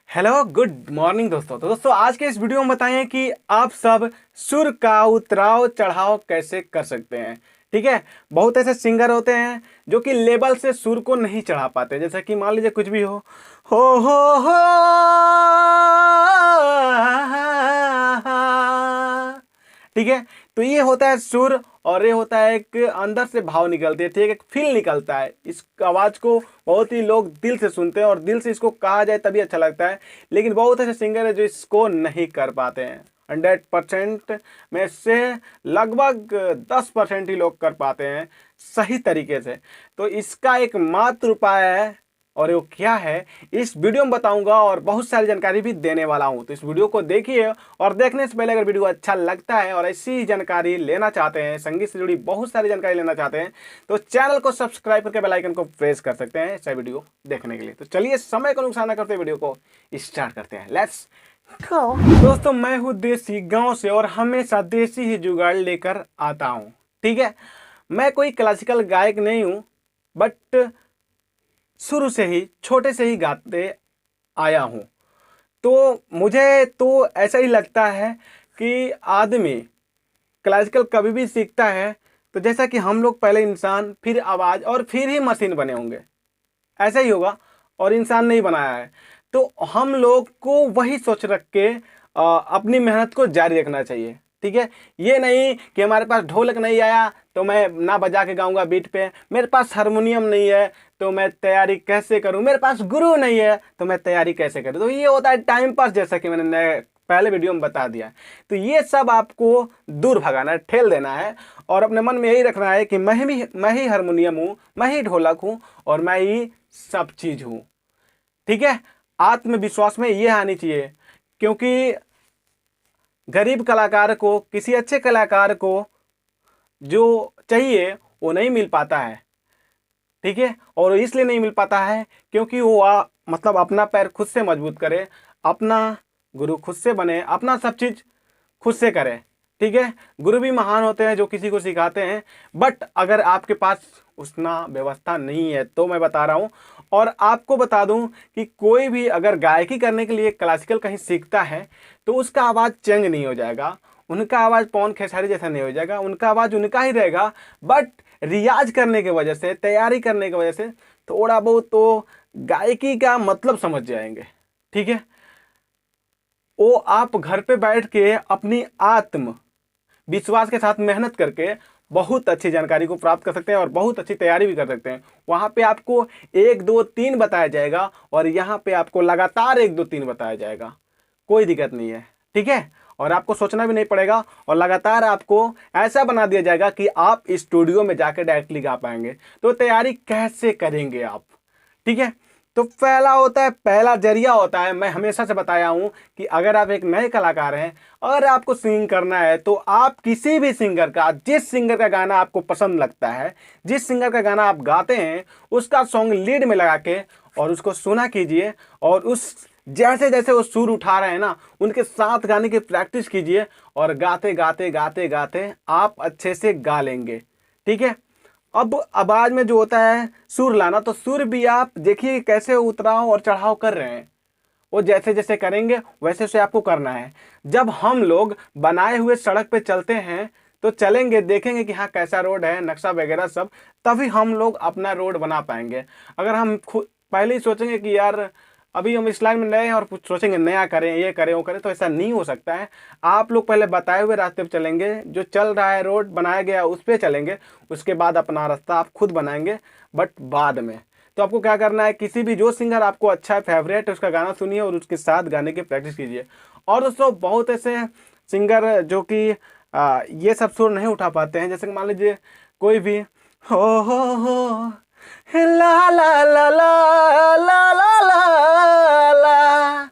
Hello good morning दोस्तों। तो दोस्तों आज के इस वीडियो में बताएं कि आप सब सुर का उतराव चढ़ाव कैसे कर सकते हैं। ठीक है, बहुत ऐसे सिंगर होते हैं जो कि लेवल से सुर को नहीं चढ़ा पाते, जैसे कि मान लीजिए कुछ भी हो ठीक है। तो ये होता है सुर और ये होता है एक अंदर से भाव निकलती है, ठीक है, एक फील निकलता है। इस आवाज़ को बहुत ही लोग दिल से सुनते हैं और दिल से इसको कहा जाए तभी अच्छा लगता है, लेकिन बहुत ऐसे सिंगर है जो इसको नहीं कर पाते हैं। 100% में से लगभग 10% ही लोग कर पाते हैं सही तरीके से। तो इसका एक मात्र उपाय है और वो क्या है इस वीडियो में बताऊंगा और बहुत सारी जानकारी भी देने वाला हूं। तो इस वीडियो को देखिए और देखने से पहले अगर वीडियो अच्छा लगता है और ऐसी जानकारी लेना चाहते हैं, संगीत से जुड़ी बहुत सारी जानकारी लेना चाहते हैं, तो चैनल को सब्सक्राइब करके बेल आइकन को प्रेस कर सकते हैं ऐसा वीडियो देखने के लिए। तो चलिए समय को नुकसान न करते वीडियो को स्टार्ट करते हैं। Let's go. दोस्तों मैं हूँ देसी गाँव से और हमेशा देसी ही जुगाड़ लेकर आता हूँ। ठीक है, मैं कोई क्लासिकल गायक नहीं हूँ, बट शुरू से ही छोटे से ही गाते आया हूँ। तो मुझे तो ऐसा ही लगता है कि आदमी क्लासिकल कभी भी सीखता है तो जैसा कि हम लोग पहले इंसान फिर आवाज़ और फिर ही मशीन बने होंगे, ऐसा ही होगा। और इंसान नहीं बनाया है तो हम लोग को वही सोच रख के अपनी मेहनत को जारी रखना चाहिए। ठीक है, ये नहीं कि हमारे पास ढोलक नहीं आया तो मैं ना बजा के गाऊंगा बीट पे, मेरे पास हारमोनियम नहीं है तो मैं तैयारी कैसे करूं, मेरे पास गुरु नहीं है तो मैं तैयारी कैसे करूं। तो ये होता है टाइम पास, जैसा कि मैंने पहले वीडियो में बता दिया। तो ये सब आपको दूर भगाना है, ठेल देना है और अपने मन में यही रखना है कि मैं ही हारमोनियम हूँ, मैं ही ढोलक हूँ और मैं ही सब चीज़ हूँ। ठीक है, आत्मविश्वास में ये आनी चाहिए, क्योंकि गरीब कलाकार को किसी अच्छे कलाकार को जो चाहिए वो नहीं मिल पाता है। ठीक है, और इसलिए नहीं मिल पाता है क्योंकि वो मतलब अपना पैर खुद से मजबूत करे, अपना गुरु खुद से बने, अपना सब चीज़ खुद से करे। ठीक है, गुरु भी महान होते हैं जो किसी को सिखाते हैं, बट अगर आपके पास उतना व्यवस्था नहीं है तो मैं बता रहा हूँ और आपको बता दूं कि कोई भी अगर गायकी करने के लिए क्लासिकल कहीं सीखता है तो उसका आवाज़ चेंज नहीं हो जाएगा, उनका आवाज़ पवन खेसारी जैसा नहीं हो जाएगा, उनका आवाज़ उनका ही रहेगा। बट रियाज करने की वजह से, तैयारी करने की वजह से थोड़ा बहुत तो गायकी का मतलब समझ जाएंगे। ठीक है, वो आप घर पे बैठ के अपनी आत्म विश्वास के साथ मेहनत करके बहुत अच्छी जानकारी को प्राप्त कर सकते हैं और बहुत अच्छी तैयारी भी कर सकते हैं। वहाँ पे आपको 1 2 3 बताया जाएगा और यहाँ पे आपको लगातार 1 2 3 बताया जाएगा, कोई दिक्कत नहीं है। ठीक है, और आपको सोचना भी नहीं पड़ेगा और लगातार आपको ऐसा बना दिया जाएगा कि आप स्टूडियो में जाकर डायरेक्टली गा पाएंगे। तो तैयारी कैसे करेंगे आप? ठीक है, तो पहला जरिया होता है, मैं हमेशा से बताया हूं कि अगर आप एक नए कलाकार हैं, अगर आपको सिंग करना है तो आप किसी भी सिंगर का, जिस सिंगर का गाना आपको पसंद लगता है, जिस सिंगर का गाना आप गाते हैं, उसका सॉन्ग लीड में लगा के और उसको सुना कीजिए और उस जैसे जैसे वो सुर उठा रहे हैं ना, उनके साथ गाने की प्रैक्टिस कीजिए और गाते गाते गाते गाते आप अच्छे से गा लेंगे। ठीक है, अब आवाज में जो होता है सुर लाना, तो सुर भी आप देखिए कैसे उतराव और चढ़ाव कर रहे हैं, वो जैसे जैसे करेंगे वैसे वैसे आपको करना है। जब हम लोग बनाए हुए सड़क पे चलते हैं तो चलेंगे, देखेंगे कि हाँ कैसा रोड है, नक्शा वगैरह सब, तभी हम लोग अपना रोड बना पाएंगे। अगर हम खुद पहले ही सोचेंगे कि यार अभी हम इस लाइन में नए हैं और कुछ सोचेंगे नया करें, ये करें वो करें, तो ऐसा नहीं हो सकता है। आप लोग पहले बताए हुए रास्ते पे चलेंगे, जो चल रहा है रोड बनाया गया उस पर चलेंगे, उसके बाद अपना रास्ता आप खुद बनाएंगे, बट बाद में। तो आपको क्या करना है, किसी भी जो सिंगर आपको अच्छा है, फेवरेट है, उसका गाना सुनिए और उसके साथ गाने की प्रैक्टिस कीजिए। और दोस्तों बहुत ऐसे सिंगर जो कि ये सब सुर नहीं उठा पाते हैं, जैसे कि मान लीजिए कोई भी हो ला ला ला ला ला ला ला ला,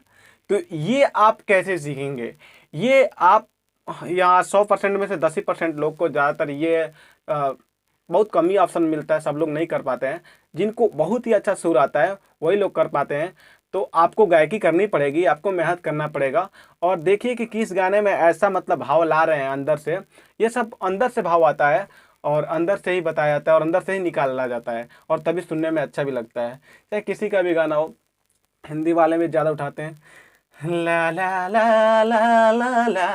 तो ये आप कैसे सीखेंगे? ये आप यहाँ 100% में से 10% लोग को ज़्यादातर ये बहुत कम ही ऑप्शन मिलता है, सब लोग नहीं कर पाते हैं। जिनको बहुत ही अच्छा सुर आता है वही लोग कर पाते हैं। तो आपको गायकी करनी पड़ेगी, आपको मेहनत करना पड़ेगा और देखिए कि किस गाने में ऐसा मतलब भाव ला रहे हैं अंदर से। ये सब अंदर से भाव आता है और अंदर से ही बताया जाता है और अंदर से ही निकाला जाता है और तभी सुनने में अच्छा भी लगता है। चाहे किसी का भी गाना हो, हिंदी वाले में ज़्यादा उठाते हैं, ला ला ला ला ला ला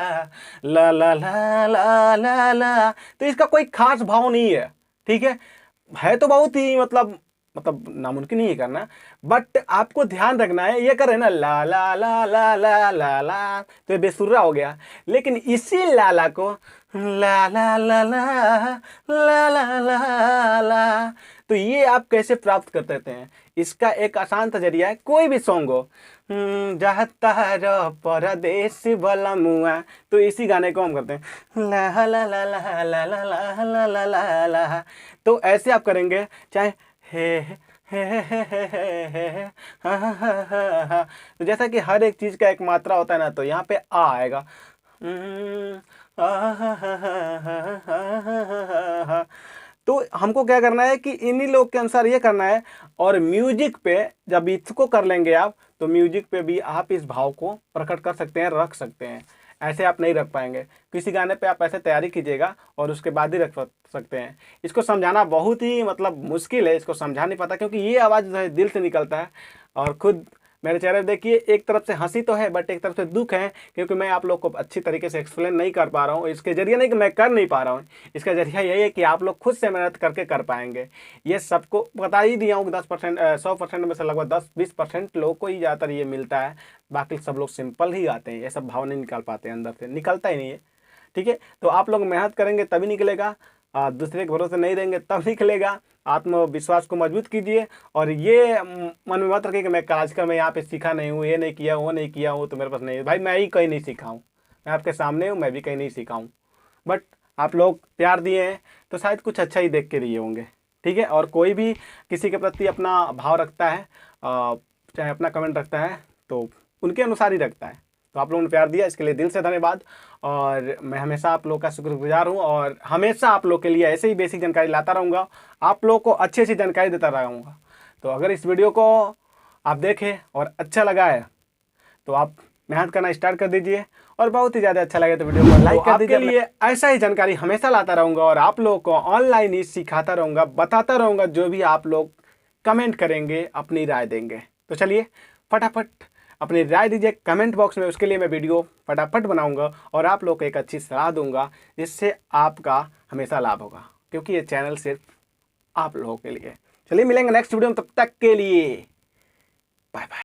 ला ला ला ला ला ला। तो इसका कोई खास भाव नहीं है, ठीक है तो बहुत ही मतलब नामुमकिन नहीं है करना, बट आपको ध्यान रखना है। ये कर रहे हैं ना ला ला ला ला ला ला ला, तो ये बेसुरा हो गया। लेकिन इसी लाला को ला ला ला ला ला ला ला ला, तो ये आप कैसे प्राप्त कर सकते हैं? इसका एक आसान तजरिया है, कोई भी सॉन्ग हो, जाता रो परदेश वाला मुआ, तो इसी गाने को हम करते हैं ला ला ला ला ला ला ला ला ला ला ला। तो ऐसे आप करेंगे, चाहे हे हा हा हा हा हा। तो जैसा कि हर एक चीज का एक मात्रा होता है ना, तो यहाँ पे आ आएगा, तो हमको क्या करना है कि इन्हीं लोग के अनुसार ये करना है। और म्यूजिक पे जब इसको कर लेंगे आप, तो म्यूजिक पे भी आप इस भाव को प्रकट कर सकते हैं, रख सकते हैं। ऐसे आप नहीं रख पाएंगे, किसी गाने पे आप ऐसे तैयारी कीजिएगा और उसके बाद ही रख सकते हैं। इसको समझाना बहुत ही मुश्किल है, इसको समझा नहीं पाता, क्योंकि ये आवाज़ जो है दिल से निकलता है। और खुद मेरे चेहरे पे देखिए, एक तरफ से हंसी तो है बट एक तरफ से दुख है, क्योंकि मैं आप लोग को अच्छी तरीके से एक्सप्लेन नहीं कर पा रहा हूँ। इसके जरिए नहीं कि मैं कर नहीं पा रहा हूँ, इसका जरिया यही है कि आप लोग खुद से मेहनत करके कर पाएंगे। ये सबको बता ही दिया हूँ कि 10% 100% में से लगभग 10-20% लोगों को ही ज़्यादातर ये मिलता है। बाकी सब लोग सिंपल ही गाते हैं, ये सब भाव नहीं निकाल पाते हैं, अंदर से निकलता ही नहीं है, ठीक है। तो आप लोग मेहनत करेंगे तभी निकलेगा, दूसरे के भरोसे नहीं रहेंगे तब निकलेगा। आत्मविश्वास को मजबूत कीजिए, और ये मन में मत रखिए कि मैं आजकल मैं यहाँ पे सीखा नहीं हूँ, ये नहीं किया, वो नहीं किया हूँ, तो मेरे पास नहीं है। भाई मैं ही कहीं नहीं सीखा हूँ, मैं आपके सामने हूँ, मैं भी कहीं नहीं सीखा हूँ, बट आप लोग प्यार दिए हैं तो शायद कुछ अच्छा ही देख के दिए होंगे, ठीक है। और कोई भी किसी के प्रति अपना भाव रखता है, चाहे अपना कमेंट रखता है, तो उनके अनुसार ही रखता है। तो आप लोगों ने प्यार दिया, इसके लिए दिल से धन्यवाद। और मैं हमेशा आप लोग का शुक्रगुजार हूँ, और हमेशा आप लोग के लिए ऐसे ही बेसिक जानकारी लाता रहूँगा, आप लोग को अच्छी अच्छी जानकारी देता रहूँगा। तो अगर इस वीडियो को आप देखें और अच्छा लगा है तो आप मेहनत करना स्टार्ट कर दीजिए, और बहुत ही ज़्यादा अच्छा लगे तो वीडियो को लाइक कर दीजिए। आपके लिए ऐसा ही जानकारी हमेशा लाता रहूँगा, और आप लोगों को ऑनलाइन ही सिखाता रहूँगा, बताता रहूँगा। जो भी आप लोग कमेंट करेंगे, अपनी राय देंगे, तो चलिए फटाफट अपनी राय दीजिए कमेंट बॉक्स में। उसके लिए मैं वीडियो फटाफट बनाऊंगा और आप लोग को एक अच्छी सलाह दूंगा, जिससे आपका हमेशा लाभ होगा, क्योंकि ये चैनल सिर्फ आप लोगों के लिए। चलिए मिलेंगे नेक्स्ट वीडियो में, तब तक के लिए बाय बाय।